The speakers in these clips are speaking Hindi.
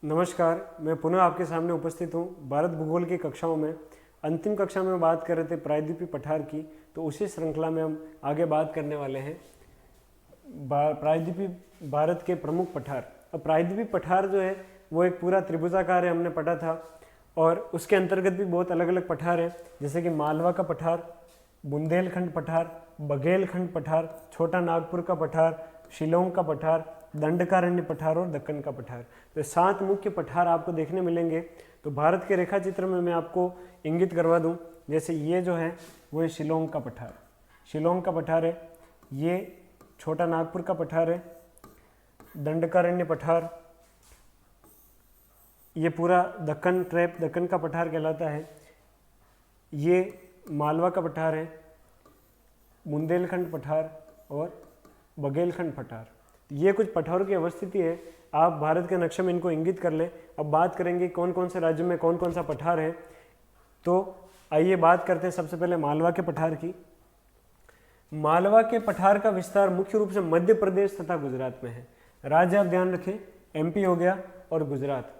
नमस्कार, मैं पुनः आपके सामने उपस्थित हूँ भारत भूगोल की कक्षाओं में। अंतिम कक्षा में बात कर रहे थे प्रायद्वीपीय पठार की, तो उसी श्रृंखला में हम आगे बात करने वाले हैं प्रायद्वीपीय भारत के प्रमुख पठार। अब प्रायद्वीपीय पठार जो है वो एक पूरा त्रिभुजाकार है, हमने पढ़ा था, और उसके अंतर्गत भी बहुत अलग अलग पठार हैं, जैसे कि मालवा का पठार, बुंदेलखंड पठार, बघेलखंड पठार, छोटा नागपुर का पठार, शिलोंग का पठार, दंडकारण्य पठार और दक्कन का पठार। तो 7 मुख्य पठार आपको देखने मिलेंगे। तो भारत के रेखा चित्र में मैं आपको इंगित करवा दूं, जैसे ये जो है वो है शिलोंग का पठार, शिलोंग का पठार है, ये छोटा नागपुर का पठार है, दंडकारण्य पठार, ये पूरा दक्कन ट्रैप दक्कन का पठार कहलाता है, ये मालवा का पठार है, बुंदेलखंड पठार और बघेलखंड पठार। ये कुछ पठारों की अवस्थिति है, आप भारत के नक्शे में इनको इंगित कर लें। अब बात करेंगे कौन कौन से राज्यों में कौन कौन सा पठार है। तो आइए बात करते हैं सबसे पहले मालवा के पठार की। मालवा के पठार का विस्तार मुख्य रूप से मध्य प्रदेश तथा गुजरात में है। राज्य आप ध्यान रखें, एमपी हो गया और गुजरात।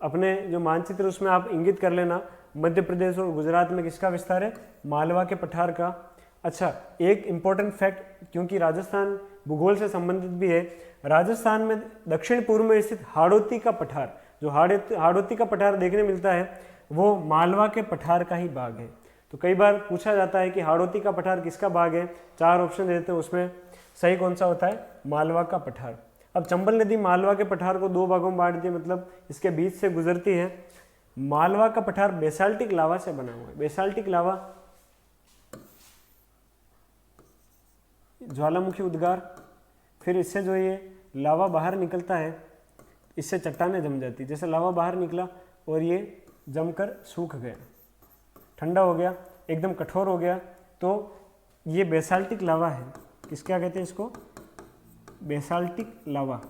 अपने जो मानचित्र उसमें आप इंगित कर लेना, मध्य प्रदेश और गुजरात में किसका विस्तार है? मालवा के पठार का। अच्छा, एक इंपॉर्टेंट फैक्ट, क्योंकि राजस्थान भूगोल से संबंधित भी है, राजस्थान में दक्षिण पूर्व में स्थित हाड़ौती का पठार, जो हाड़ौती का पठार देखने मिलता है, वो मालवा के पठार का ही भाग है। तो कई बार पूछा जाता है कि हाड़ौती का पठार किसका भाग है, 4 ऑप्शन देते हैं, उसमें सही कौन सा होता है? मालवा का पठार। अब चंबल नदी मालवा के पठार को 2 भागों में बांट दी, मतलब इसके बीच से गुजरती है। मालवा का पठार बेसाल्टिक लावा से बना हुआ है। बेसाल्टिक लावा ज्वालामुखी उद्गार, फिर इससे जो ये लावा बाहर निकलता है, इससे चट्टानें जम जाती है। जैसे लावा बाहर निकला और ये जमकर सूख गया, ठंडा हो गया, एकदम कठोर हो गया, तो ये बेसाल्टिक लावा है। क्या कहते हैं इसको? Basaltic lava.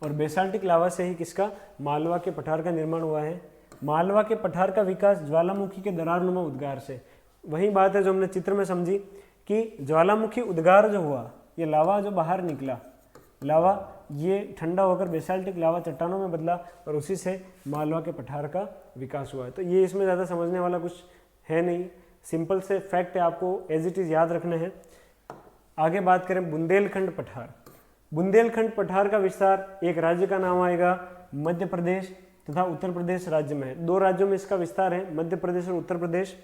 और बेसाल्टिक लावा से ही किसका? मालवा के पठार का निर्माण हुआ है। मालवा के पठार का विकास ज्वालामुखी के दरारनुमा उद्गार से। वही बात है जो हमने चित्र में समझी कि ज्वालामुखी उद्गार जो हुआ, ये लावा जो बाहर निकला, लावा ये ठंडा होकर बेसाल्टिक लावा चट्टानों में बदला और उसी से मालवा के पठार का विकास हुआ है। तो ये इसमें ज़्यादा समझने वाला कुछ है नहीं, सिंपल से फैक्ट है, आपको एज इट इज़ याद रखना है। आगे बात करें बुंदेलखंड पठार। बुंदेलखंड पठार का विस्तार एक राज्य का नाम आएगा, मध्य प्रदेश तथा उत्तर प्रदेश राज्य में है। 2 राज्यों में इसका विस्तार है, मध्य प्रदेश और उत्तर प्रदेश।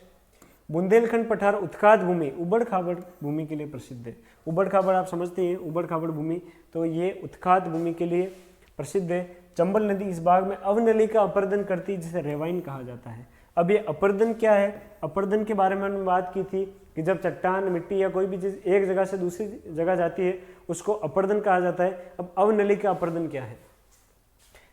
बुंदेलखंड पठार उत्खात भूमि, उबड़ खाबड़ भूमि के लिए प्रसिद्ध है। उबड़ खाबड़ आप समझते हैं, उबड़ खाबड़ भूमि, तो ये उत्खात भूमि के लिए प्रसिद्ध है। चंबल नदी इस भाग में अवनली का अपरदन करती है, जिसे रेवाइन कहा जाता है। अब ये अपरदन क्या है? अपरदन के बारे में हमने बात की थी कि जब चट्टान, मिट्टी या कोई भी चीज़ एक जगह से दूसरी जगह जाती है, उसको अपरदन कहा जाता है। अब अवनली का अपरदन क्या है?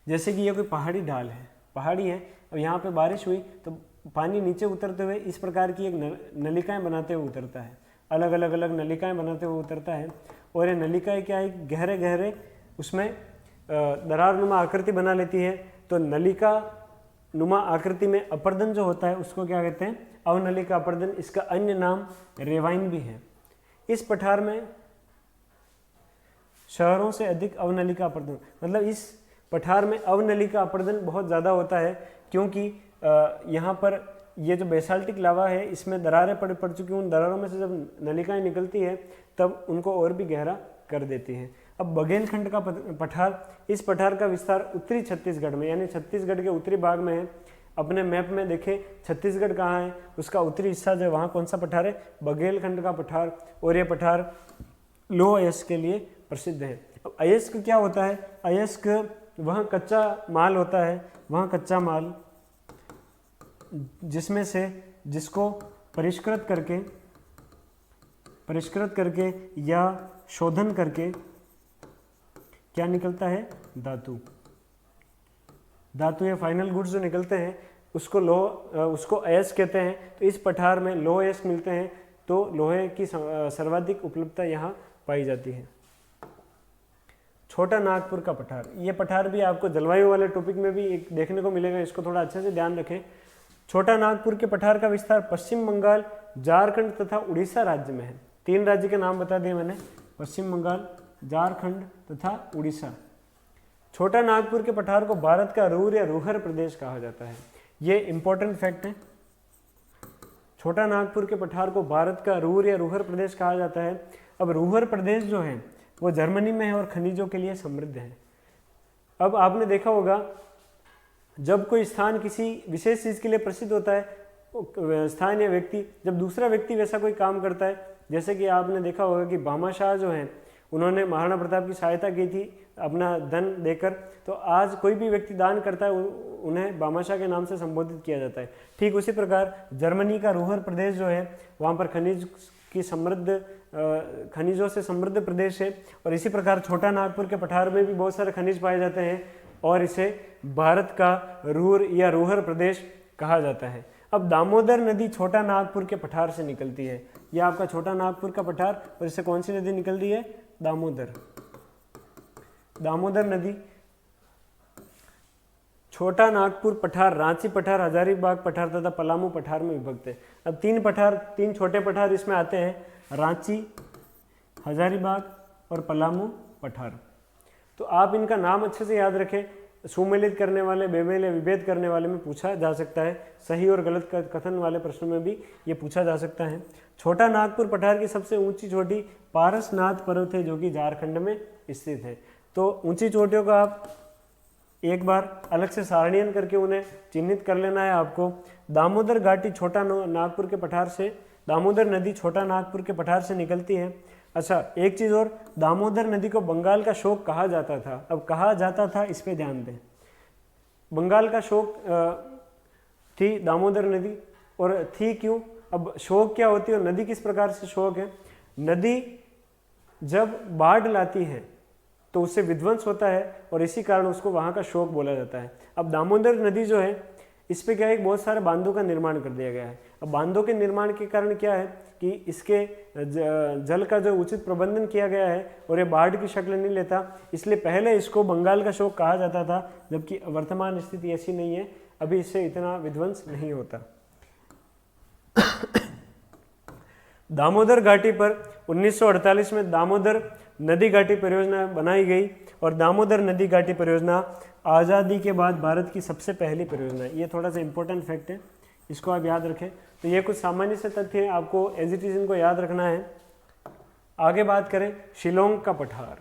जैसे कि ये कोई पहाड़ी ढाल है, पहाड़ी है, अब यहाँ पे बारिश हुई तो पानी नीचे उतरते हुए इस प्रकार की एक नलिकाएं बनाते हुए उतरता है, अलग अलग नलिकाएं बनाते हुए उतरता है। और ये नलिकाएं क्या है? गहरे गहरे उसमें दरारनुमा आकृति बना लेती है। तो नलिका नुमा आकृति में अपरदन जो होता है उसको क्या कहते हैं? अवनलिका अपरदन। इसका अन्य नाम रेवाइन भी है। इस पठार में शहरों से अधिक अवनलिका अपरदन, मतलब इस पठार में अवनलिका अपरदन बहुत ज़्यादा होता है, क्योंकि यहाँ पर ये जो बेसाल्टिक लावा है, इसमें दरारें पड़ चुकी, उन दरारों में से जब नलिकाएं निकलती है तब उनको और भी गहरा कर देती है। अब बघेलखंड का पठार, इस पठार का विस्तार उत्तरी छत्तीसगढ़ में, यानी छत्तीसगढ़ के उत्तरी भाग में है। अपने मैप में देखें छत्तीसगढ़ कहाँ है, उसका उत्तरी हिस्सा जो है वहाँ कौन सा पठार है? बघेलखंड का पठार। और ये पठार लोह अयस्क के लिए प्रसिद्ध है। अब अयस्क क्या होता है? अयस्क वहाँ कच्चा माल होता है, वहाँ कच्चा माल जिसमें से जिसको परिष्कृत करके या शोधन करके क्या निकलता है? धातु। धातु या फाइनल गुड्स जो निकलते हैं उसको अयस्क कहते हैं। तो इस पठार में लोह अयस्क मिलते हैं, तो लोहे की सर्वाधिक उपलब्धता यहाँ पाई जाती है। छोटा नागपुर का पठार, ये पठार भी आपको जलवायु वाले टॉपिक में भी एक देखने को मिलेगा, इसको थोड़ा अच्छे से ध्यान रखें। छोटा नागपुर के पठार का विस्तार पश्चिम बंगाल, झारखंड तथा उड़ीसा राज्य में है। 3 राज्य के नाम बता दिए मैंने, पश्चिम बंगाल, झारखंड तथा उड़ीसा। छोटा नागपुर के पठार को भारत का रूर या रूहर प्रदेश कहा जाता है। ये इंपॉर्टेंट फैक्ट है। छोटा नागपुर के पठार को भारत का रूर या रूहर प्रदेश कहा जाता है। अब रूहर प्रदेश जो है वो जर्मनी में है और खनिजों के लिए समृद्ध है। अब आपने देखा होगा जब कोई स्थान किसी विशेष चीज़ के लिए प्रसिद्ध होता है, स्थान या व्यक्ति, जब दूसरा व्यक्ति वैसा कोई काम करता है, जैसे कि आपने देखा होगा कि भामाशाह जो हैं उन्होंने महाराणा प्रताप की सहायता की थी अपना धन देकर, तो आज कोई भी व्यक्ति दान करता है उन्हें भामाशाह के नाम से संबोधित किया जाता है। ठीक उसी प्रकार जर्मनी का रूहर प्रदेश जो है वहाँ पर खनिजों से समृद्ध प्रदेश है। और इसी प्रकार छोटा नागपुर के पठार में भी बहुत सारे खनिज पाए जाते हैं और इसे भारत का रूर या रूहर प्रदेश कहा जाता है। अब दामोदर नदी छोटा नागपुर के पठार से निकलती है। यह आपका छोटा नागपुर का पठार, और इससे कौन सी नदी निकल रही है? दामोदर। दामोदर नदी छोटा नागपुर पठार, रांची पठार, हजारीबाग पठार तथा पलामू पठार में विभक्त है। अब तीन छोटे पठार इसमें आते हैं, रांची, हजारीबाग और पलामू पठार। तो आप इनका नाम अच्छे से याद रखें। सुमेलित करने वाले, बेमेल या विभेद करने वाले में पूछा जा सकता है। सही और गलत कथन वाले प्रश्नों में भी ये पूछा जा सकता है। छोटा नागपुर पठार की सबसे ऊंची चोटी पारसनाथ पर्वत है जो कि झारखंड में स्थित है। तो ऊंची चोटियों का आप एक बार अलग से सारणीयन करके उन्हें चिन्हित कर लेना है आपको। दामोदर घाटी छोटा नागपुर के पठार से, दामोदर नदी छोटा नागपुर के पठार से निकलती है। अच्छा, एक चीज़ और, दामोदर नदी को बंगाल का शोक कहा जाता था। अब कहा जाता था, इस पे ध्यान दें। बंगाल का शोक थी दामोदर नदी, और थी क्यों? अब शोक क्या होती है और नदी किस प्रकार से शोक है? नदी जब बाढ़ लाती है तो उससे विध्वंस होता है और इसी कारण उसको वहाँ का शोक बोला जाता है। अब दामोदर नदी जो है इस पे क्या है, बहुत सारे बांधों का निर्माण कर दिया गया है। अब बांधों के निर्माण के कारण क्या है कि इसके जल का जो उचित प्रबंधन किया गया है और ये बाढ़ की शक्ल नहीं लेता, इसलिए पहले इसको बंगाल का शोक कहा जाता था, जबकि वर्तमान स्थिति ऐसी नहीं है, अभी इससे इतना विध्वंस नहीं होता। दामोदर घाटी पर 1948 में दामोदर नदी घाटी परियोजना बनाई गई और दामोदर नदी घाटी परियोजना आज़ादी के बाद भारत की सबसे पहली परियोजना है। ये थोड़ा सा इंपॉर्टेंट फैक्ट है, इसको आप याद रखें। तो ये कुछ सामान्य से तथ्य हैं, आपको एज इट इज इनको याद रखना है। आगे बात करें शिलोंग का पठार।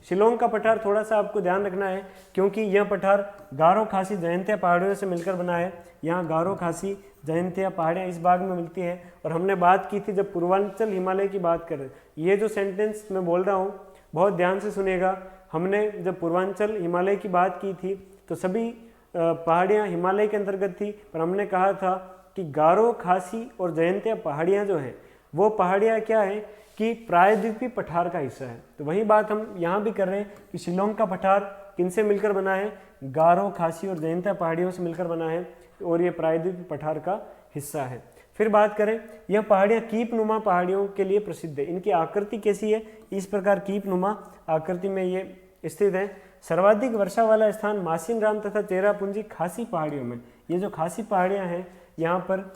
शिलोंग का पठार थोड़ा सा आपको ध्यान रखना है क्योंकि यह पठार गारो खासी जयंतिया पहाड़ियों से मिलकर बना है। यहाँ गारो खासी जयंतिया पहाड़ियाँ इस भाग में मिलती है। और हमने बात की थी जब पूर्वांचल हिमालय की बात करें, ये जो सेंटेंस मैं बोल रहा हूँ बहुत ध्यान से सुनिएगा। हमने जब पूर्वांचल हिमालय की बात की थी तो सभी पहाड़ियाँ हिमालय के अंतर्गत थी, पर हमने कहा था कि गारो खासी और जयंतिया पहाड़ियाँ जो हैं वो पहाड़ियाँ क्या है कि प्रायद्वीपीय पठार का हिस्सा है। तो वही बात हम यहाँ भी कर रहे हैं कि शिलोंग का पठार किनसे मिलकर बना है? गारो खासी और जयंतिया पहाड़ियों से मिलकर बना है और ये प्रायद्वीपीय पठार का हिस्सा है। फिर बात करें, यह पहाड़ियाँ कीपनुमा पहाड़ियों के लिए प्रसिद्ध है। इनकी आकृति कैसी है? इस प्रकार कीपनुमा आकृति में ये स्थित है। सर्वाधिक वर्षा वाला स्थान मासिनराम तथा चेरापूंजी खासी पहाड़ियों में। ये जो खासी पहाड़ियाँ हैं यहाँ पर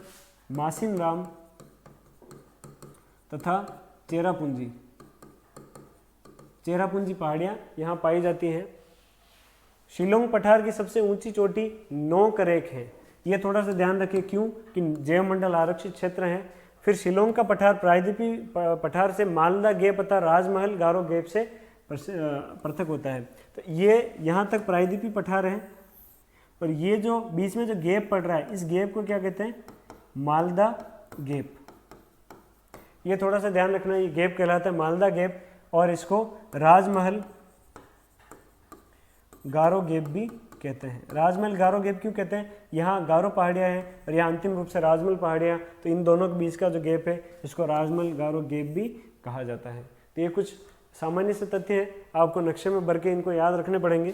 मासिनराम तथा चेरापूंजी पहाड़ियाँ यहाँ पाई जाती हैं। शिलोंग पठार की सबसे ऊंची चोटी नोकरेक है। ये थोड़ा सा ध्यान रखें, क्यों कि जैवमंडल आरक्षित क्षेत्र है। फिर शिलोंग का पठार प्रायद्वीपीय पठार से मालदा गेप तथा राजमहल गारो गेप से पृथक होता है। तो ये यहाँ तक प्रायद्वीपीय पठार है और ये जो बीच में जो गेप पड़ रहा है इस गेप को क्या कहते हैं? मालदा गेप। ये थोड़ा सा ध्यान रखना, ये गेप कहलाता है मालदा गेप और इसको राजमहल गारो गेप भी कहते हैं। राजमहल गारो गेप क्यों कहते हैं? यहाँ गारो पहाड़ियाँ हैं और यहाँ अंतिम रूप से राजमहल पहाड़ियाँ, तो इन दोनों के बीच का जो गेप है इसको राजमहल गारो गेप भी कहा जाता है। तो ये कुछ सामान्य से तथ्य हैं, आपको नक्शे में भर के इनको याद रखने पड़ेंगे।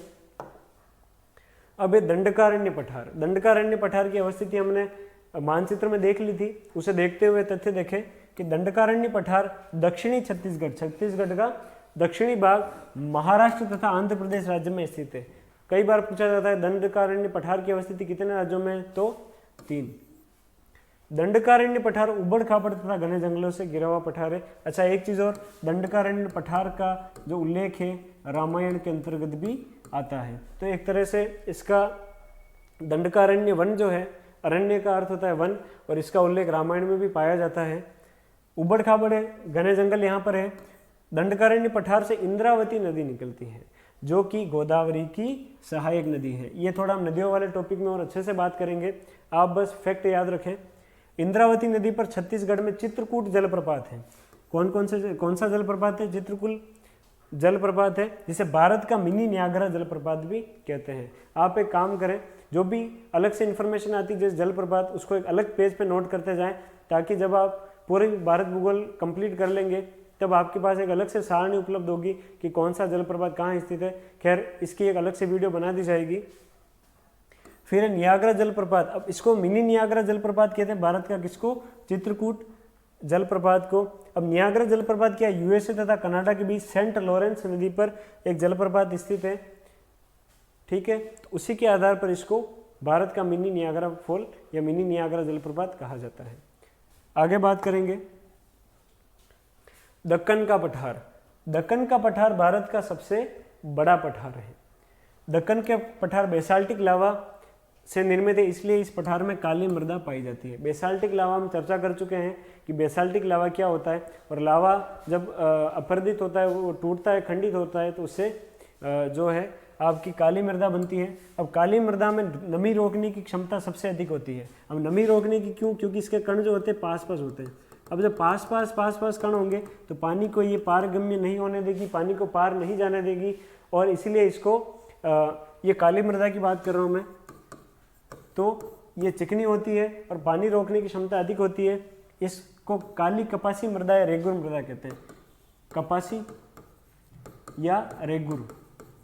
अब ये दंडकारण्य पठार। दंडकारण्य पठार की अवस्थिति हमने मानचित्र में देख ली थी, उसे देखते हुए तथ्य देखें कि दंडकारण्य पठार दक्षिणी छत्तीसगढ़ का दक्षिणी भाग महाराष्ट्र तथा आंध्र प्रदेश राज्य में स्थित है। कई बार पूछा जाता है दंडकारण्य पठार की अवस्थिति कितने राज्यों में? तो 3। दंडकारण्य पठार उबड़ खाबड़ तथा घने जंगलों से घिरा हुआ पठार है। अच्छा, एक चीज और, दंडकारण्य पठार का जो उल्लेख है रामायण के अंतर्गत भी आता है। तो एक तरह से इसका दंडकारण्य वन जो है, अरण्य का अर्थ होता है वन, और इसका उल्लेख रामायण में भी पाया जाता है। उबड़ खाबड़ घने जंगल यहाँ पर है। दंडकारण्य पठार से इंद्रावती नदी निकलती है जो कि गोदावरी की सहायक नदी है। ये थोड़ा हम नदियों वाले टॉपिक में और अच्छे से बात करेंगे, आप बस फैक्ट याद रखें। इंद्रावती नदी पर छत्तीसगढ़ में चित्रकूट जलप्रपात है। कौन सा जलप्रपात है? चित्रकूट जलप्रपात है, जिसे भारत का मिनी न्यागरा जलप्रपात भी कहते हैं। आप एक काम करें, जो भी अलग से इन्फॉर्मेशन आती है जिस जलप्रपात, उसको एक अलग पेज पे नोट करते जाएं, ताकि जब आप पूरे भारत भूगोल कंप्लीट कर लेंगे तब आपके पास एक अलग से सारणी उपलब्ध होगी कि कौन सा जलप्रपात कहाँ स्थित है। खैर, इसकी एक अलग से वीडियो बना दी जाएगी। फिर नियाग्रा जलप्रपात, अब इसको मिनी नियाग्रा जलप्रपात कहते हैं भारत का, किसको? चित्रकूट जलप्रपात को। अब नियाग्रा जलप्रपात क्या? यूएसए तथा कनाडा के बीच सेंट लॉरेंस नदी पर एक जलप्रपात स्थित है, ठीक है। तो उसी के आधार पर इसको भारत का मिनी नियाग्रा फॉल या मिनी नियाग्रा जलप्रपात कहा जाता है। आगे बात करेंगे दक्कन का पठार। दक्कन का पठार भारत का सबसे बड़ा पठार है। दक्कन के पठार बेसाल्टिक लावा से निर्मित है, इसलिए इस पठार में काली मृदा पाई जाती है। बेसाल्टिक लावा हम चर्चा कर चुके हैं कि बेसाल्टिक लावा क्या होता है, और लावा जब अपरदित होता है, वो टूटता है, खंडित होता है, तो उससे जो है आपकी काली मृदा बनती है। अब काली मृदा में नमी रोकने की क्षमता सबसे अधिक होती है। अब नमी रोकने की क्यों? क्योंकि इसके कण जो होते हैं पास पास होते हैं। अब जब पास पास कण होंगे तो पानी को ये पारगम्य नहीं होने देगी, पानी को पार नहीं जाने देगी, और इसीलिए इसको ये काली मृदा की बात कर रहा हूँ मैं, तो ये चिकनी होती है और पानी रोकने की क्षमता अधिक होती है। इसको काली कपासी मृदा या रेगुर मृदा कहते हैं। कपासी या रेगुर,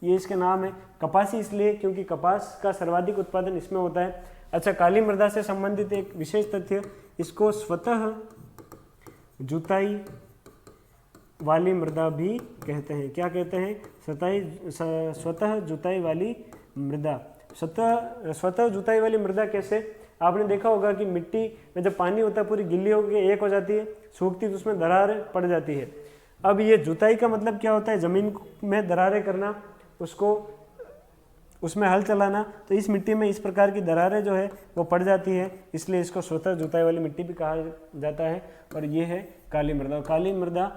ये इसके नाम है। कपासी इसलिए क्योंकि कपास का सर्वाधिक उत्पादन इसमें होता है। अच्छा, काली मृदा से संबंधित एक विशेष तथ्य, इसको स्वतः जुताई वाली मृदा भी कहते हैं। क्या कहते हैं? स्वतः जुताई वाली मृदा। स्वतः जुताई वाली मृदा कैसे? आपने देखा होगा कि मिट्टी में जब पानी होता है पूरी गिल्ली होकर एक हो जाती है, सूखती तो उसमें दरारें पड़ जाती है। अब ये जुताई का मतलब क्या होता है? जमीन में दरारें करना, उसको उसमें हल चलाना। तो इस मिट्टी में इस प्रकार की दरारें जो है वो पड़ जाती है, इसलिए इसको स्वतः जुताई वाली मिट्टी भी कहा जाता है। और ये है काली मृदा। काली मृदा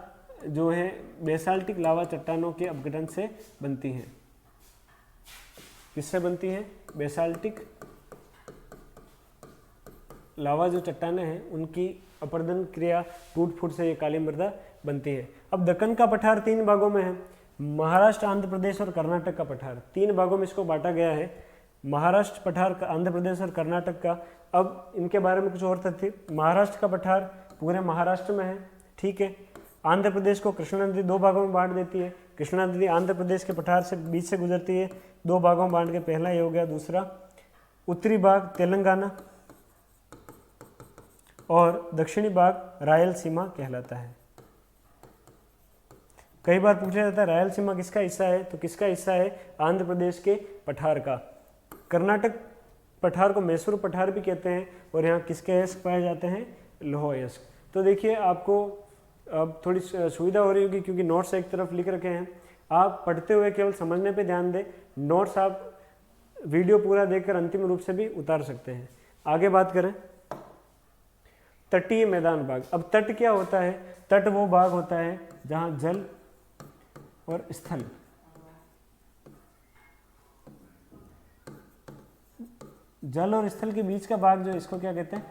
जो है बेसाल्टिक लावा चट्टानों के अपघटन से बनती है। किससे बनती है? बेसाल्टिक लावा जो चट्टानें हैं उनकी अपरदन क्रिया, टूट फूट से ये काली मृदा बनती है। अब दक्कन का पठार 3 भागों में है। महाराष्ट्र, आंध्र प्रदेश और कर्नाटक का पठार 3 भागों में इसको बांटा गया है। महाराष्ट्र पठार, आंध्र प्रदेश और कर्नाटक का। अब इनके बारे में कुछ और तथ्य। महाराष्ट्र का पठार पूरे महाराष्ट्र में है, ठीक है। आंध्र प्रदेश को कृष्णा नदी 2 भागों में बांट देती है। कृष्णा नदी आंध्र प्रदेश के पठार से बीच से गुजरती है, 2 भागों में बांट के। पहला ये हो गया। दूसरा, उत्तरी भाग तेलंगाना और दक्षिणी भाग रायलसीमा कहलाता है। कई बार पूछा जाता है रायलसीमा किसका हिस्सा है, तो किसका हिस्सा है? आंध्र प्रदेश के पठार का। कर्नाटक पठार को मैसूर पठार भी कहते हैं, और यहाँ किसके अयस्क पाए जाते हैं? लौह अयस्क। तो देखिए, आपको अब थोड़ी सुविधा हो रही होगी क्योंकि नोट्स एक तरफ लिख रखे हैं। आप पढ़ते हुए केवल समझने पे ध्यान दें, नोट्स आप वीडियो पूरा देखकर अंतिम रूप से भी उतार सकते हैं। आगे बात करें तटीय मैदान भाग। अब तट क्या होता है? तट वो भाग होता है जहाँ जल और स्थल, जल और स्थल के बीच का भाग जो इसको क्या कहते हैं?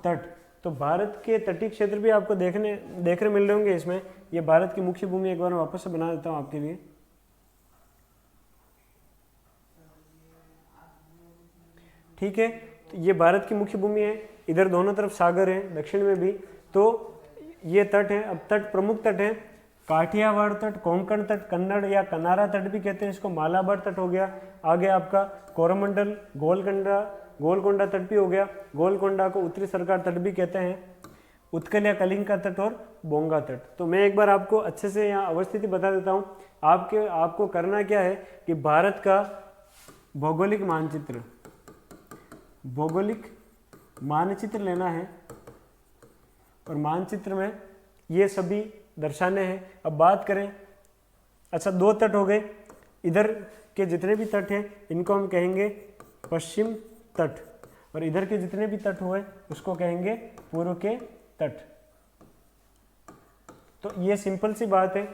तट। तो भारत के तटीय क्षेत्र भी आपको देखने मिल रहे होंगे इसमें। ये भारत की मुख्य भूमि एक बार वापस से बना देता हूं आपके लिए। ठीक है, तो ये भारत की मुख्य भूमि है। इधर दोनों तरफ सागर है, दक्षिण में भी। तो ये तट है। अब तट, प्रमुख तट है काठियावाड़ तट, कोंकण तट, कन्नड़ या कनारा तट भी कहते हैं इसको, मालाबार तट हो गया। आगे आपका कोरोमंडल, गोलकोंडा तट भी हो गया। गोलकोंडा को उत्तरी सरकार तट भी कहते हैं। उत्कल या कलिंगा तट और बोंगा तट। तो मैं एक बार आपको अच्छे से यहाँ अवस्थिति बता देता हूँ। आपको करना क्या है कि भारत का भौगोलिक मानचित्र लेना है, और मानचित्र में ये सभी दर्शाने हैं। अब बात करें, अच्छा 2 तट हो गए। इधर के जितने भी तट हैं इनको हम कहेंगे पश्चिम तट, और इधर के जितने भी तट हुए उसको कहेंगे पूर्व के तट। तो ये सिंपल सी बात है,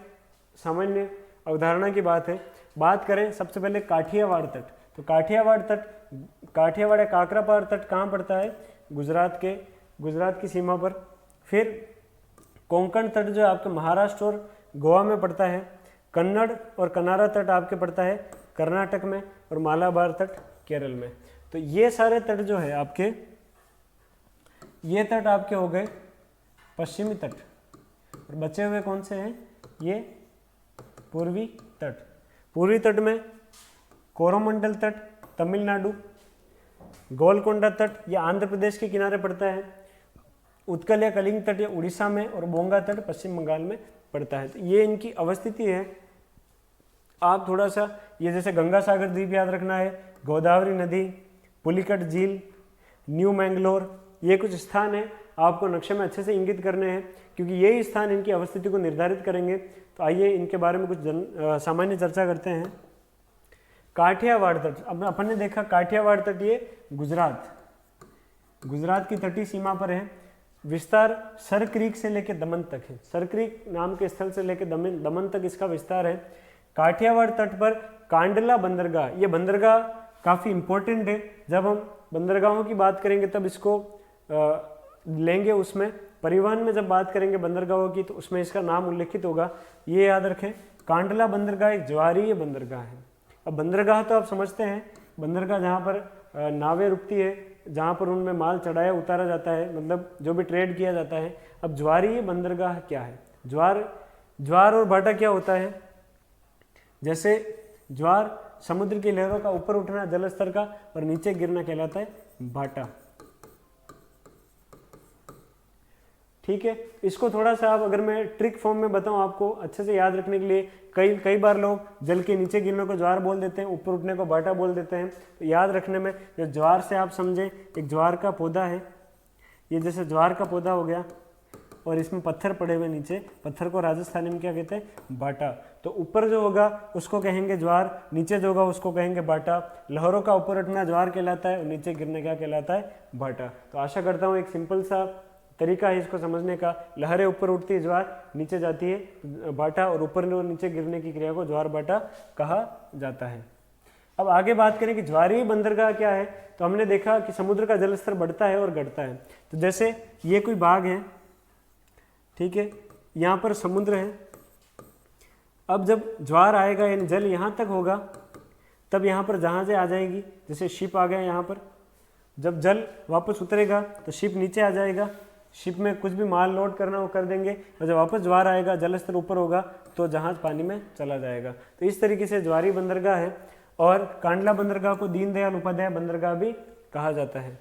सामान्य अवधारणा की बात है। बात करें सबसे पहले काठियावाड़ तट, तो काठियावाड़ तट, काठियावाड़ या काकरापार तट कहाँ पड़ता है? गुजरात की सीमा पर। फिर कोंकण तट जो आपके महाराष्ट्र और गोवा में पड़ता है। कन्नड़ और कनारा तट आपके पड़ता है कर्नाटक में, और मालाबार तट केरल में। तो ये सारे तट जो है आपके, ये तट आपके हो गए पश्चिमी तट, और बचे हुए कौन से हैं? ये पूर्वी तट। पूर्वी तट में कोरोमंडल तट तमिलनाडु, गोलकोंडा तट ये आंध्र प्रदेश के किनारे पड़ता है, उत्कल या कलिंग तट ये उड़ीसा में, और बोंगा तट पश्चिम बंगाल में पड़ता है। तो ये इनकी अवस्थिति है। आप थोड़ा सा ये जैसे गंगा सागर द्वीप याद रखना है, गोदावरी नदी, पुलिकट झील, न्यू मैंगलोर, ये कुछ स्थान है आपको नक्शे में अच्छे से इंगित करने हैं, क्योंकि यही स्थान इनकी अवस्थिति को निर्धारित करेंगे। तो आइए इनके बारे में कुछ सामान्य चर्चा करते हैं। काठियावाड़ तट, अब अपन ने देखा काठियावाड़ तट ये गुजरात की तटीय सीमा पर है। विस्तार सर क्रीक से लेकर दमन तक है। सर क्रीक नाम के स्थल से लेकर दमन तक इसका विस्तार है। काठियावाड़ तट पर कांडला बंदरगाह, ये बंदरगाह काफ़ी इंपॉर्टेंट है। जब हम बंदरगाहों की बात करेंगे तब इसको लेंगे, उसमें परिवहन में जब बात करेंगे बंदरगाहों की तो उसमें इसका नाम उल्लेखित होगा। ये याद रखें, कांडला बंदरगाह एक ज्वारीय बंदरगाह है। अब बंदरगाह तो आप समझते हैं, बंदरगाह जहाँ पर नावें रुकती है, जहाँ पर उनमें माल चढ़ाया उतारा जाता है, मतलब जो भी ट्रेड किया जाता है। अब ज्वारीय बंदरगाह क्या है? ज्वार और भाटा क्या होता है? जैसे ज्वार समुद्र की लहरों का ऊपर उठना जल स्तर का, और नीचे गिरना कहलाता है भाटा। ठीक है, इसको थोड़ा सा आप, अगर मैं ट्रिक फॉर्म में बताऊं आपको अच्छे से याद रखने के लिए, कई बार लोग जल के नीचे गिरने को ज्वार बोल देते हैं, ऊपर उठने को भाटा बोल देते हैं। तो याद रखने में, जो ज्वार से आप समझें, एक ज्वार का पौधा है, ये जैसे ज्वार का पौधा हो गया, और इसमें पत्थर पड़े हुए नीचे, पत्थर को राजस्थानी में क्या कहते हैं? भाटा। तो ऊपर जो होगा उसको कहेंगे ज्वार, नीचे जो होगा उसको कहेंगे भाटा। लहरों का ऊपर उठना ज्वार कहलाता है, और नीचे गिरने क्या कहलाता है? भाटा। तो आशा करता हूँ एक सिंपल सा तरीका है इसको समझने का। लहरें ऊपर उठती है ज्वार, नीचे जाती है भाटा, और ऊपर और नीचे गिरने की क्रिया को ज्वार भाटा कहा जाता है। अब आगे बात करें कि ज्वारीय बंदरगाह क्या है, तो हमने देखा कि समुद्र का जल स्तर बढ़ता है और घटता है। तो जैसे ये कोई बाग है, ठीक है, यहाँ पर समुद्र है। अब जब ज्वार आएगा यानी जल यहाँ तक होगा, तब यहाँ पर जहाजें आ जाएंगी, जैसे शिप आ गए यहाँ पर। जब जल वापस उतरेगा तो शिप नीचे आ जाएगा, शिप में कुछ भी माल लोड करना वो कर देंगे, और जब वापस ज्वार आएगा, जल स्तर ऊपर होगा, तो जहाज पानी में चला जाएगा। तो इस तरीके से ज्वारी बंदरगाह है। और कांडला बंदरगाह को दीनदयाल उपाध्याय बंदरगाह भी कहा जाता है।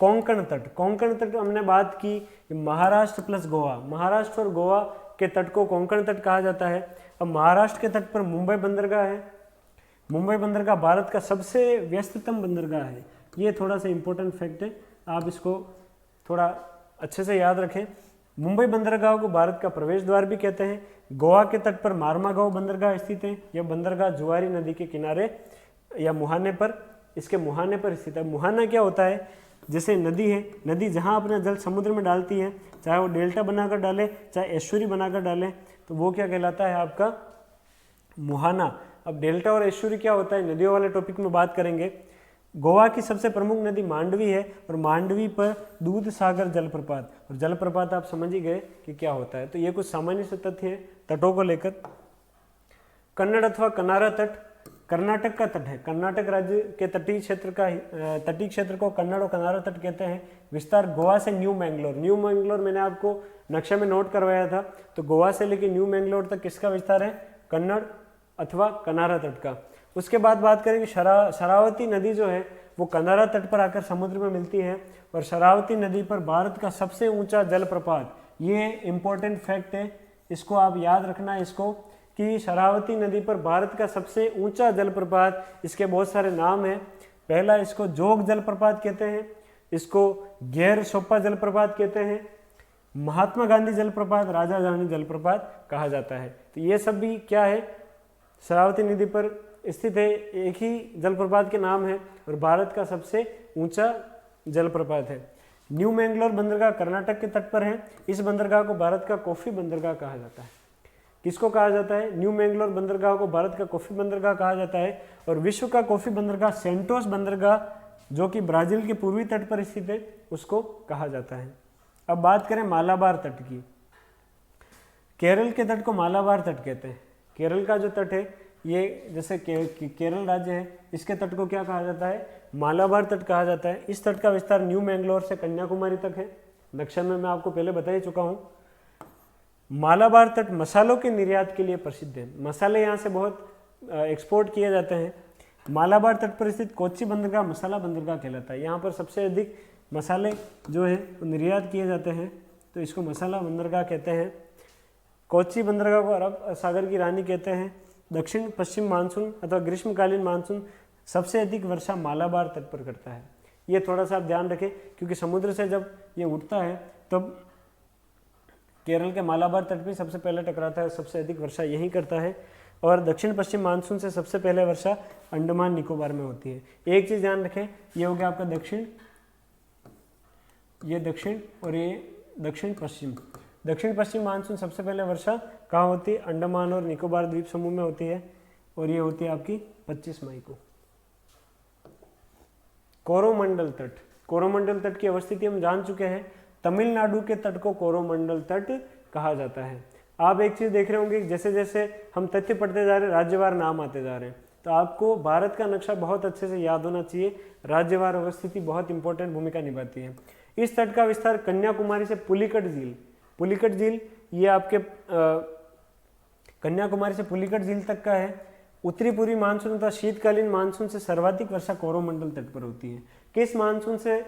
कोंकण तट हमने बात की, महाराष्ट्र प्लस गोवा, महाराष्ट्र और गोवा के तट को कोंकण तट कहा जाता है। अब महाराष्ट्र के तट पर मुंबई बंदरगाह है। मुंबई बंदरगाह भारत का सबसे व्यस्ततम बंदरगाह है। ये थोड़ा सा इंपॉर्टेंट फैक्ट है, आप इसको थोड़ा अच्छे से याद रखें। मुंबई बंदरगाह को भारत का प्रवेश द्वार भी कहते हैं। गोवा के तट पर मार्मागांव बंदरगाह स्थित है। यह बंदरगाह जुआरी नदी के किनारे या मुहाने पर, इसके मुहाने पर स्थित है। मुहाना क्या होता है? जैसे नदी है, नदी जहाँ अपना जल समुद्र में डालती है, चाहे वो डेल्टा बनाकर डाले चाहे एस्चुरी बनाकर डाले, तो वो क्या कहलाता है? आपका मुहाना। अब डेल्टा और एस्चुरी क्या होता है, नदियों वाले टॉपिक में बात करेंगे। गोवा की सबसे प्रमुख नदी मांडवी है, और मांडवी पर दूध सागर जलप्रपात, और जलप्रपात आप समझ ही गए कि क्या होता है। तो ये कुछ सामान्य से तथ्य हैं तटों को लेकर। कन्नड़ अथवा कनारा तट कर्नाटक का तट है। कर्नाटक राज्य के तटीय क्षेत्र को कन्नड़ और कनारा तट कहते हैं। विस्तार गोवा से न्यू मैंगलोर मैंने आपको नक्शे में नोट करवाया था। तो गोवा से लेकर न्यू मैंगलोर तक किसका विस्तार है? कन्नड़ अथवा कनारा तट का। उसके बाद बात करेंगे शरावती नदी जो है वो कनारा तट पर आकर समुद्र में मिलती है, और शरावती नदी पर भारत का सबसे ऊंचा जलप्रपात, ये इंपॉर्टेंट फैक्ट है, इसको आप याद रखना इसको, कि शरावती नदी पर भारत का सबसे ऊंचा जलप्रपात, इसके बहुत सारे नाम हैं। पहला, इसको जोग जलप्रपात कहते हैं, इसको गैर सोपा जलप्रपात कहते हैं, महात्मा गांधी जलप्रपात, राजा जानी जलप्रपात कहा जाता है। तो ये सब भी क्या है? शरावती नदी पर स्थित है, एक ही जलप्रपात के नाम है और भारत का सबसे ऊंचा जलप्रपात है। न्यू मैंगलोर बंदरगाह कर्नाटक के तट पर है। इस बंदरगाह को भारत का कॉफी बंदरगाह कहा जाता है। किसको कहा जाता है? न्यू मैंगलोर बंदरगाह को भारत का कॉफी बंदरगाह कहा जाता है। और विश्व का कॉफी बंदरगाह सेंटोस बंदरगाह जो कि ब्राजील के पूर्वी तट पर स्थित है उसको कहा जाता है। अब बात करें मालाबार तट की। केरल के तट को मालाबार तट कहते हैं। केरल का जो तट है ये जैसे केरल राज्य है, इसके तट को क्या कहा जाता है? मालाबार तट कहा जाता है। इस तट का विस्तार न्यू मैंगलोर से कन्याकुमारी तक है। नक्शा में मैं आपको पहले बता ही चुका हूँ। मालाबार तट मसालों के निर्यात के लिए प्रसिद्ध है। मसाले यहाँ से बहुत एक्सपोर्ट किए जाते हैं। मालाबार तट पर स्थित कोच्चि बंदरगाह मसाला बंदरगाह कहलाता है। यहाँ पर सबसे अधिक मसाले जो है वो निर्यात किए जाते हैं, तो इसको मसाला बंदरगाह कहते हैं। कोच्चि बंदरगाह को अरब सागर की रानी कहते हैं। दक्षिण पश्चिम मानसून अथवा ग्रीष्मकालीन मानसून सबसे अधिक वर्षा मालाबार तट पर करता है। ये थोड़ा सा आप ध्यान रखें, क्योंकि समुद्र से जब ये उठता है तब केरल के मालाबार तट पे सबसे पहले टकराता है, सबसे अधिक वर्षा यहीं करता है। और दक्षिण पश्चिम मानसून से सबसे पहले वर्षा अंडमान निकोबार में होती है। एक चीज़ ध्यान रखें, ये हो गया आपका दक्षिण, ये दक्षिण और ये दक्षिण पश्चिम। दक्षिण पश्चिम मानसून सबसे पहले वर्षा कहाँ होती है? अंडमान और निकोबार द्वीप समूह में होती है, और ये होती है आपकी 25 मई को। कोरोमंडल तट, कोरोमंडल तट की अवस्थिति हम जान चुके हैं। तमिलनाडु के तट को कोरोमंडल तट कहा जाता है। आप एक चीज़ देख रहे होंगे, जैसे जैसे हम तथ्य पढ़ते जा रहे हैं राज्यवार नाम आते जा रहे हैं, तो आपको भारत का नक्शा बहुत अच्छे से याद होना चाहिए। राज्यवार अवस्थिति बहुत इंपॉर्टेंट भूमिका निभाती है। इस तट का विस्तार कन्याकुमारी से पुलिकट झील, पुलिकट झील ये आपके कन्याकुमारी से पुलिकट झील तक का है। उत्तरी पूर्वी मानसून तथा शीतकालीन मानसून से सर्वाधिक वर्षा कोरोमंडल तट पर होती है। किस मानसून से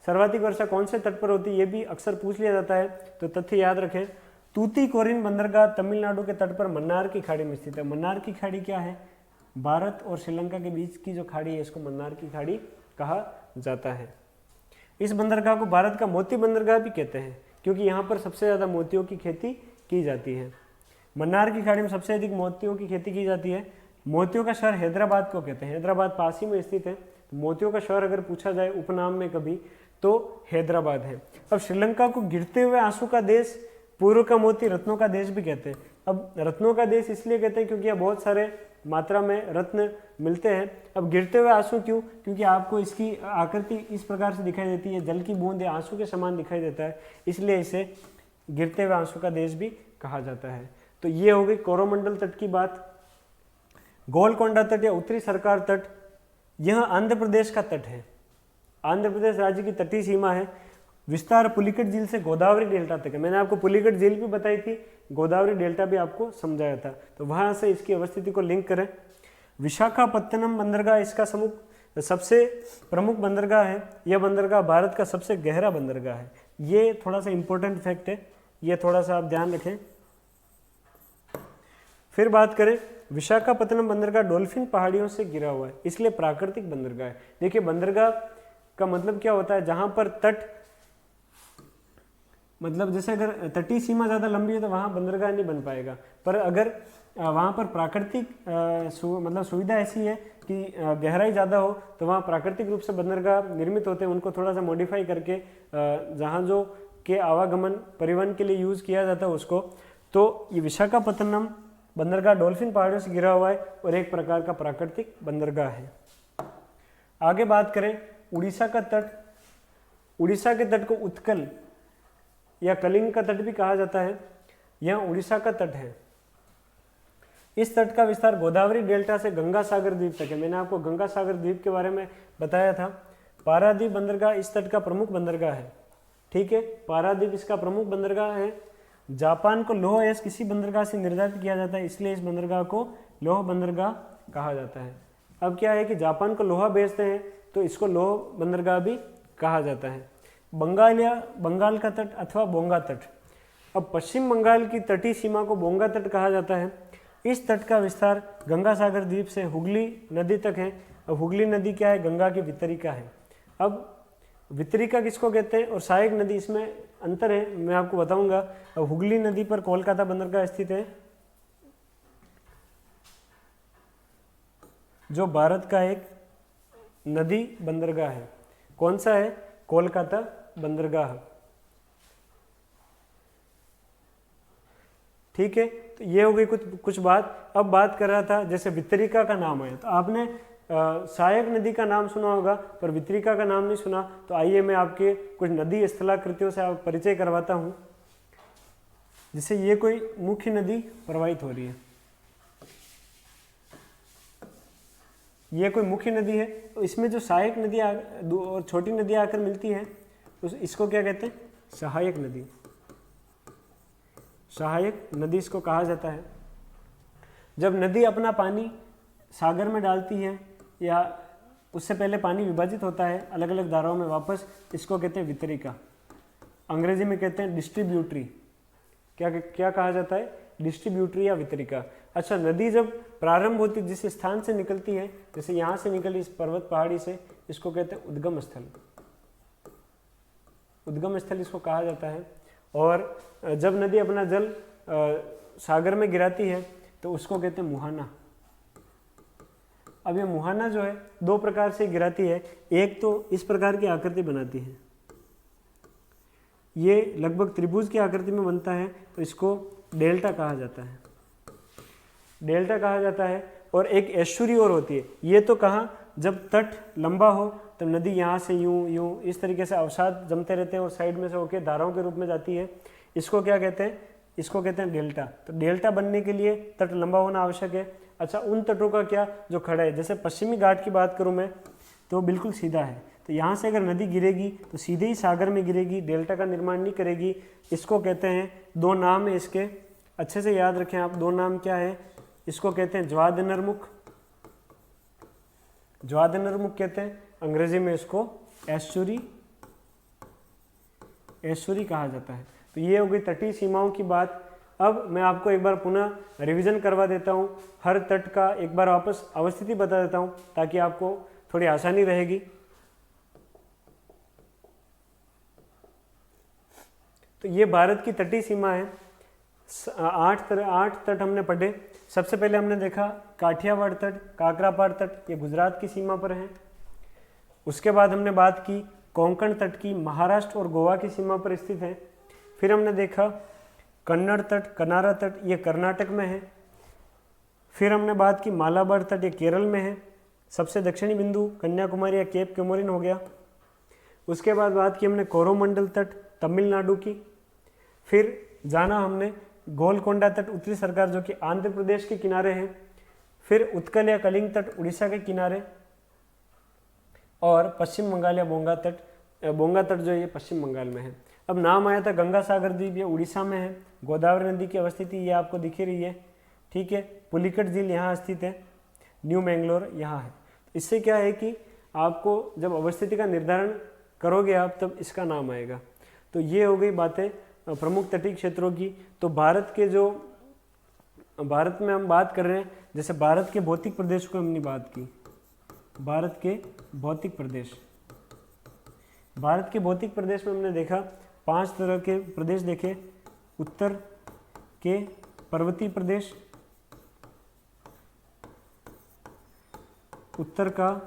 सर्वाधिक वर्षा कौन से तट पर होती है, ये भी अक्सर पूछ लिया जाता है, तो तथ्य याद रखें। तूतीकोरिन बंदरगाह तमिलनाडु के तट पर मन्नार की खाड़ी में स्थित है। मन्नार की खाड़ी क्या है? भारत और श्रीलंका के बीच की जो खाड़ी है इसको मन्नार की खाड़ी कहा जाता है। इस बंदरगाह को भारत का मोती बंदरगाह भी कहते हैं, क्योंकि यहाँ पर सबसे ज़्यादा मोतियों की खेती की जाती है। मन्नार की खाड़ी में सबसे अधिक मोतियों की खेती की जाती है। मोतियों का शहर हैदराबाद को कहते हैं। हैदराबाद पास ही में स्थित है, तो मोतियों का शहर अगर पूछा जाए उपनाम में कभी तो हैदराबाद है। अब श्रीलंका को गिरते हुए आंसू का देश, पूर्व का मोती, रत्नों का देश भी कहते हैं। अब रत्नों का देश इसलिए कहते हैं क्योंकि यहाँ बहुत सारे मात्रा में रत्न मिलते हैं। अब गिरते हुए आंसू क्यों? क्योंकि आपको इसकी आकृति इस प्रकार से दिखाई देती है, जल की बूंद या आंसू के समान दिखाई देता है, इसलिए इसे गिरते हुए आंसू का देश भी कहा जाता है। तो ये हो गई कोरोमंडल तट की बात। गोलकोंडा तट या उत्तरी सरकार तट, यह आंध्र प्रदेश का तट है। आंध्र प्रदेश राज्य की तटीय सीमा है। विस्तार पुलिकट झील से गोदावरी डेल्टा तक है। मैंने आपको पुलिकट झील भी बताई थी, गोदावरी डेल्टा भी आपको समझाया था, तो वहां से इसकी अवस्थिति को लिंक करें। विशाखापत्तनम बंदरगाह इसका सबसे प्रमुख बंदरगाह है। यह बंदरगाह भारत का सबसे गहरा बंदरगाह है। ये थोड़ा सा इंपॉर्टेंट फैक्ट है, ये थोड़ा सा आप ध्यान रखें। फिर बात करें, विशाखापत्तनम बंदरगाह डॉल्फिन पहाड़ियों से घिरा हुआ है, इसलिए प्राकृतिक बंदरगाह है। देखिए बंदरगाह का मतलब क्या होता है? जहां पर तट, मतलब जैसे अगर तटीय सीमा ज़्यादा लंबी है तो वहाँ बंदरगाह नहीं बन पाएगा, पर अगर वहाँ पर प्राकृतिक मतलब सुविधा ऐसी है कि गहराई ज़्यादा हो तो वहाँ प्राकृतिक रूप से बंदरगाह निर्मित होते हैं। उनको थोड़ा सा मॉडिफाई करके जहाज़ों के आवागमन परिवहन के लिए यूज़ किया जाता है उसको। तो ये विशाखापत्तनम बंदरगाह डॉल्फिन पहाड़ियों से घिरा हुआ है और एक प्रकार का प्राकृतिक बंदरगाह है। आगे बात करें उड़ीसा का तट। उड़ीसा के तट को उत्कल या कलिंग का तट भी कहा जाता है। यह उड़ीसा का तट है। इस तट का विस्तार गोदावरी डेल्टा से गंगा सागर द्वीप तक है। मैंने आपको गंगा सागर द्वीप के बारे में बताया था। पारादीप बंदरगाह इस तट का प्रमुख बंदरगाह है। ठीक है, पारादीप इसका प्रमुख बंदरगाह है। जापान को लौह अयस्क किसी बंदरगाह से निर्धारित किया जाता है, इसलिए इस बंदरगाह को लौह बंदरगाह कहा जाता है। अब क्या है कि जापान को लोहा बेचते हैं तो इसको लौह बंदरगाह भी कहा जाता है। बंगाल या बंगाल का तट अथवा बोंगा तट। अब पश्चिम बंगाल की तटीय सीमा को बोंगा तट कहा जाता है। इस तट का विस्तार गंगा सागर द्वीप से हुगली नदी तक है। अब हुगली नदी क्या है? गंगा की वितरिका है। अब वितरिका किसको कहते हैं और सहायक नदी, इसमें अंतर है, मैं आपको बताऊंगा। अब हुगली नदी पर कोलकाता बंदरगाह स्थित है। जो भारत का एक नदी बंदरगाह है। कौन सा है? कोलकाता बंदरगाह। ठीक है, तो ये हो गई कुछ बात। अब बात कर रहा था जैसे वितरिका का नाम है, तो आपने सहायक नदी का नाम सुना होगा पर वितरिका का नाम नहीं सुना। तो आइए मैं आपके कुछ नदी स्थलाकृतियों से आप परिचय करवाता हूँ। जैसे ये कोई मुख्य नदी प्रवाहित हो रही है, ये कोई मुख्य नदी है, तो इसमें जो सहायक नदी और छोटी नदी आकर मिलती है तो इसको क्या कहते हैं? सहायक नदी। सहायक नदी इसको कहा जाता है। जब नदी अपना पानी सागर में डालती है या उससे पहले पानी विभाजित होता है अलग अलग धाराओं में वापस, इसको कहते हैं वितरिका। अंग्रेजी में कहते हैं डिस्ट्रीब्यूटरी। क्या कहा जाता है? डिस्ट्रीब्यूटरी या वितरिका। अच्छा, नदी जब प्रारंभ होती जिस स्थान से निकलती है, जैसे यहाँ से निकली इस पर्वत पहाड़ी से, इसको कहते हैं उद्गम स्थल। उद्गम स्थल इसको कहा जाता है। और जब नदी अपना जल सागर में गिराती है तो उसको कहते हैं मुहाना। अब ये मुहाना जो है दो प्रकार से गिराती है। एक तो इस प्रकार की आकृति बनाती है, ये लगभग त्रिभुज की आकृति में बनता है, तो इसको डेल्टा कहा जाता है। डेल्टा कहा जाता है। और एक एस्चुरी और होती है। ये तो कहाँ, जब तट लंबा हो तब नदी यहाँ से यूं यूं इस तरीके से अवसाद जमते रहते हैं और साइड में से होकर धाराओं के रूप में जाती है। इसको क्या कहते हैं? इसको कहते हैं डेल्टा। तो डेल्टा बनने के लिए तट लंबा होना आवश्यक है। अच्छा, उन तटों का क्या जो खड़ा है, जैसे पश्चिमी घाट की बात करूँ मैं तो बिल्कुल सीधा है, तो यहाँ से अगर नदी गिरेगी तो सीधे ही सागर में गिरेगी, डेल्टा का निर्माण नहीं करेगी। इसको कहते हैं, दो नाम है इसके, अच्छे से याद रखें आप। दो नाम क्या है? इसको कहते हैं ज्वादनरमुख। ज्वादनरमुख कहते हैं, अंग्रेजी में इसको एस्चुरी कहा जाता है। तो ये हो गई तटीय सीमाओं की बात। अब मैं आपको एक बार पुनः रिवीजन करवा देता हूँ, हर तट का एक बार वापस अवस्थिति बता देता हूँ ताकि आपको थोड़ी आसानी रहेगी। तो ये भारत की तटीय सीमा है। 8 तट हमने पढ़े। सबसे पहले हमने देखा काठियावाड़ तट, काकरापाड़ तट, ये गुजरात की सीमा पर है। उसके बाद हमने बात की कोंकण तट की, महाराष्ट्र और गोवा की सीमा पर स्थित है। फिर हमने देखा कन्नड़ तट, कनारा तट, ये कर्नाटक में है। फिर हमने बात की मालाबार तट, ये केरल में है। सबसे दक्षिणी बिंदु कन्याकुमारी या केप कोमोरिन हो गया। उसके बाद बात की हमने कोरोमंडल तट, तमिलनाडु की। फिर जाना हमने गोलकोंडा तट, उत्तरी सरकार, जो कि आंध्र प्रदेश के किनारे है। फिर उत्कल या कलिंग तट, उड़ीसा के किनारे। और पश्चिम बंगाल या बोंगा तट जो ये पश्चिम बंगाल में है। अब नाम आया था गंगा सागर द्वीप, ये उड़ीसा में है। गोदावरी नदी की अवस्थिति ये आपको दिख रही है, ठीक है। पुलिकट झील यहाँ स्थित है, न्यू मैंगलोर यहाँ है। इससे क्या है कि आपको जब अवस्थिति का निर्धारण करोगे आप तब इसका नाम आएगा। तो ये हो गई बातें प्रमुख तटीय क्षेत्रों की। तो भारत में हम बात कर रहे हैं, जैसे भारत के भौतिक प्रदेश को हमने बात की। भारत के भौतिक प्रदेश में हमने देखा 5 तरह के प्रदेश देखे। उत्तर के पर्वतीय प्रदेश, उत्तर का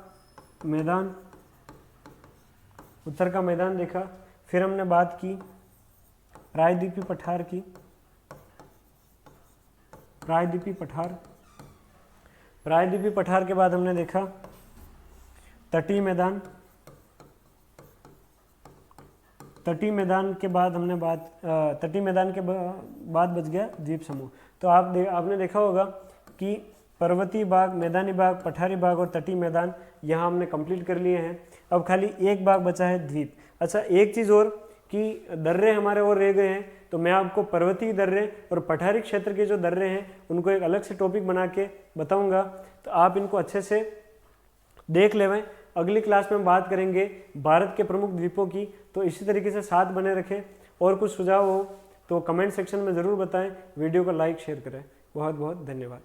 मैदान देखा। फिर हमने बात की प्रायद्वीपीय पठार की, प्रायद्वीपीय पठार के बाद हमने देखा तटीय मैदान के बाद बच गया द्वीप समूह। तो आपने देखा होगा कि पर्वतीय भाग, मैदानी भाग, पठारी भाग और तटीय मैदान यहाँ हमने कंप्लीट कर लिए हैं। अब खाली एक भाग बचा है द्वीप। अच्छा, एक चीज़ और कि दर्रे हमारे और रह गए हैं, तो मैं आपको पर्वतीय दर्रे और पठारी क्षेत्र के जो दर्रे हैं उनको एक अलग से टॉपिक बना के बताऊंगा, तो आप इनको अच्छे से देख लेवें। अगली क्लास में हम बात करेंगे भारत के प्रमुख द्वीपों की। तो इसी तरीके से साथ बने रखें। और कुछ सुझाव हो तो कमेंट सेक्शन में ज़रूर बताएं। वीडियो को लाइक शेयर करें। बहुत बहुत धन्यवाद।